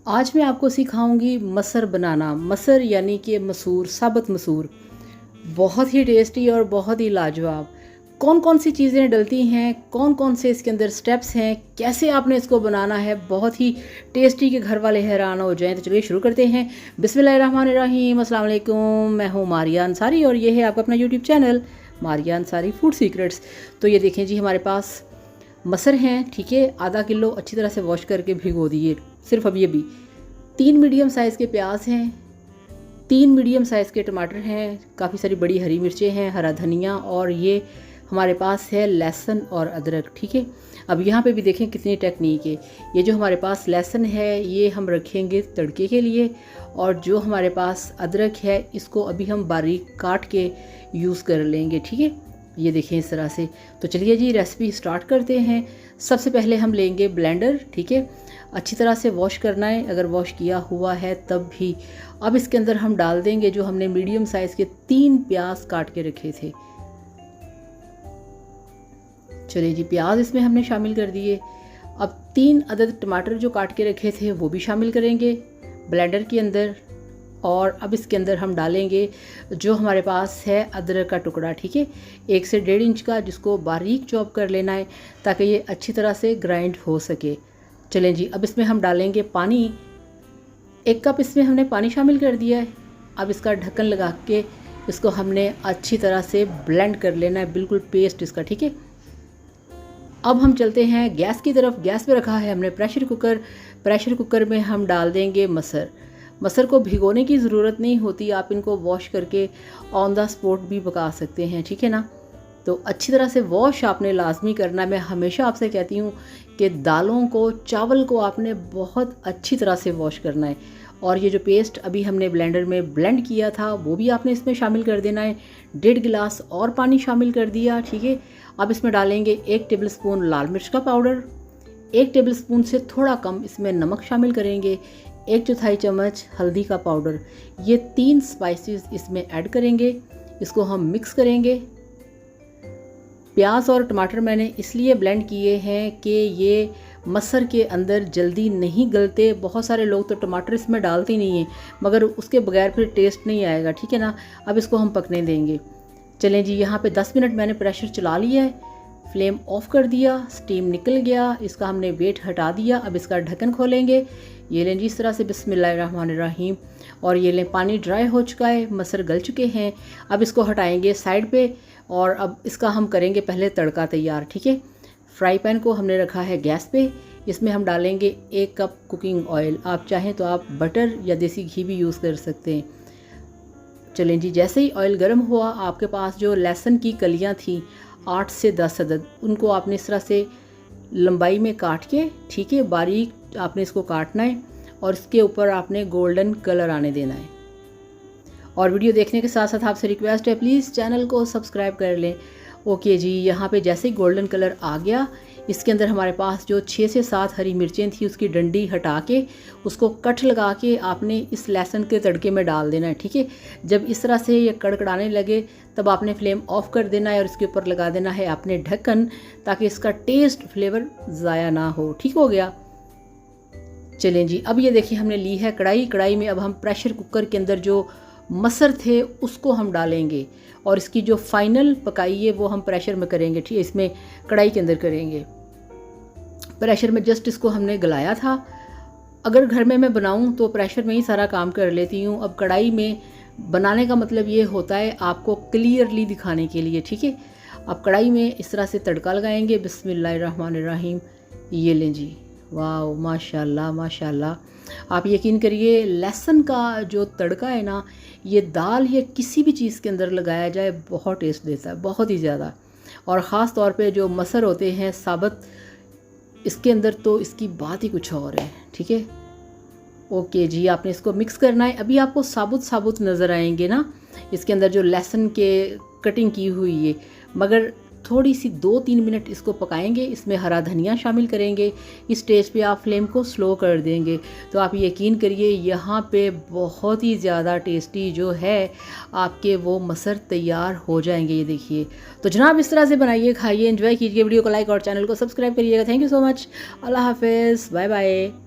आज मैं आपको सिखाऊंगी मसर बनाना। मसर यानी कि मसूर, साबुत मसूर, बहुत ही टेस्टी और बहुत ही लाजवाब। कौन कौन सी चीज़ें डलती हैं, कौन कौन से इसके अंदर स्टेप्स हैं, कैसे आपने इसको बनाना है, बहुत ही टेस्टी के घर वाले हैरान हो जाएं। तो चलिए शुरू करते हैं। बिस्मिल्लाहिर्रहमानिर्रहीम। अस्सलाम वालेकुम। मैं हूँ मारिया अंसारी और ये है आपका अपना YouTube channel Maria Ansari food secrets. तो ये देखें जी, हमारे पास मसर हैं, ठीक है, आधा किलो अच्छी तरह से वॉश करके भिगो दिए। सिर्फ अब ये भी 3 मीडियम साइज़ के प्याज हैं, 3 मीडियम साइज़ के टमाटर हैं, काफ़ी सारी बड़ी हरी मिर्चें हैं, हरा धनिया, और ये हमारे पास है लहसुन और अदरक, ठीक है। अब यहाँ पे भी देखें कितनी टेक्निक है। ये जो हमारे पास लहसुन है ये हम रखेंगे तड़के के लिए, और जो हमारे पास अदरक है इसको अभी हम बारीक काट के यूज़ कर लेंगे, ठीक है। ये देखें इस तरह से। तो चलिए जी रेसिपी स्टार्ट करते हैं। सबसे पहले हम लेंगे ब्लेंडर, ठीक है, अच्छी तरह से वॉश करना है, अगर वॉश किया हुआ है तब भी। अब इसके अंदर हम डाल देंगे जो हमने मीडियम साइज़ के 3 प्याज काट के रखे थे। चलिए जी, प्याज इसमें हमने शामिल कर दिए। अब 3 अदद टमाटर जो काट के रखे थे वो भी शामिल करेंगे ब्लेंडर के अंदर। और अब इसके अंदर हम डालेंगे जो हमारे पास है अदरक का टुकड़ा, ठीक है, 1 से 1.5 इंच का, जिसको बारीक चॉप कर लेना है ताकि ये अच्छी तरह से ग्राइंड हो सके। चलें जी, अब इसमें हम डालेंगे पानी। 1 कप इसमें हमने पानी शामिल कर दिया है। अब इसका ढक्कन लगा के इसको हमने अच्छी तरह से ब्लेंड कर लेना है, बिल्कुल पेस्ट इसका, ठीक है। अब हम चलते हैं गैस की तरफ। गैस पे रखा है हमने प्रेशर कुकर। प्रेशर कुकर में हम डाल देंगे मसर। मसर को भिगोने की ज़रूरत नहीं होती, आप इनको वॉश करके ऑन द स्पॉट भी पका सकते हैं, ठीक है ना। तो अच्छी तरह से वॉश आपने लाजमी करना है। मैं हमेशा आपसे कहती हूँ कि दालों को, चावल को आपने बहुत अच्छी तरह से वॉश करना है। और ये जो पेस्ट अभी हमने ब्लेंडर में ब्लेंड किया था वो भी आपने इसमें शामिल कर देना है। 1.5 गिलास और पानी शामिल कर दिया, ठीक है। अब इसमें डालेंगे 1 टेबलस्पून लाल मिर्च का पाउडर, 1 टेबलस्पून से थोड़ा कम इसमें नमक शामिल करेंगे, 1/4 चम्मच हल्दी का पाउडर। ये 3 स्पाइसेस इसमें ऐड करेंगे, इसको हम मिक्स करेंगे। प्याज और टमाटर मैंने इसलिए ब्लेंड किए हैं कि ये मसर के अंदर जल्दी नहीं गलते। बहुत सारे लोग तो टमाटर इसमें डालते नहीं हैं, मगर उसके बगैर फिर टेस्ट नहीं आएगा, ठीक है ना। अब इसको हम पकने देंगे। चलें जी, यहाँ पे 10 मिनट मैंने प्रेशर चला लिया है, फ्लेम ऑफ कर दिया, स्टीम निकल गया, इसका हमने वेट हटा दिया। अब इसका ढक्कन खोलेंगे। ये लें जी इस तरह से, बिस्मिल्लाहिर्रहमानिर्रहीम। और ये लें, पानी ड्राई हो चुका है, मसर गल चुके हैं। अब इसको हटाएंगे साइड पे और अब इसका हम करेंगे पहले तड़का तैयार, ठीक है। फ्राई पैन को हमने रखा है गैस पे। इसमें हम डालेंगे 1 कप कुकिंग ऑयल। आप चाहें तो आप बटर या देसी घी भी यूज़ कर सकते हैं। चलें जी, जैसे ही ऑयल गर्म हुआ, आपके पास जो लहसुन की कलियां थी 8 से 10 अदद, उनको आपने इस तरह से लंबाई में काट के, ठीक है, बारीक आपने इसको काटना है और इसके ऊपर आपने गोल्डन कलर आने देना है। और वीडियो देखने के साथ साथ आपसे रिक्वेस्ट है, प्लीज़ चैनल को सब्सक्राइब कर लें। ओके जी, यहाँ पे जैसे ही गोल्डन कलर आ गया, इसके अंदर हमारे पास जो 6 से 7 हरी मिर्चें थी उसकी डंडी हटा के उसको कट लगा के आपने इस लहसुन के तड़के में डाल देना है, ठीक है। जब इस तरह से ये कड़कड़ाने लगे तब आपने फ्लेम ऑफ कर देना है और इसके ऊपर लगा देना है आपने ढक्कन, ताकि इसका टेस्ट फ्लेवर ज़ाया ना हो। ठीक हो गया। चलें जी, अब ये देखिए हमने ली है कढ़ाई। कढ़ाई में अब हम प्रेशर कुकर के अंदर जो मसर थे उसको हम डालेंगे और इसकी जो फाइनल पकाई है वो हम प्रेशर में करेंगे, ठीक है, इसमें कढ़ाई के अंदर करेंगे। प्रेशर में जस्ट इसको हमने गलाया था। अगर घर में मैं बनाऊं तो प्रेशर में ही सारा काम कर लेती हूं। अब कढ़ाई में बनाने का मतलब ये होता है आपको क्लियरली दिखाने के लिए, ठीक है। अब कढ़ाई में इस तरह से तड़का लगाएंगे। बिस्मिल्लाहिर्रहमानिर्रहीम। ये लें जी, वाह माशाल्लाह माशाल्लाह। आप यकीन करिए, लहसुन का जो तड़का है ना, ये दाल या किसी भी चीज़ के अंदर लगाया जाए बहुत टेस्ट देता है, बहुत ही ज़्यादा। और ख़ास तौर पे जो मसर होते हैं साबुत, इसके अंदर तो इसकी बात ही कुछ और है, ठीक है। ओके जी, आपने इसको मिक्स करना है। अभी आपको साबुत साबुत नज़र आएंगे ना इसके अंदर जो लहसुन के कटिंग की हुई है, मगर थोड़ी सी 2-3 मिनट इसको पकाएंगे। इसमें हरा धनिया शामिल करेंगे। इस स्टेज पे आप फ्लेम को स्लो कर देंगे तो आप यकीन करिए यहाँ पे बहुत ही ज़्यादा टेस्टी जो है आपके वो मसर तैयार हो जाएंगे। ये देखिए। तो जनाब इस तरह से बनाइए, खाइए, एंजॉय कीजिए। वीडियो को लाइक और चैनल को सब्सक्राइब करिएगा। Thank you so much. Allah हाफिज़, बाय बाय।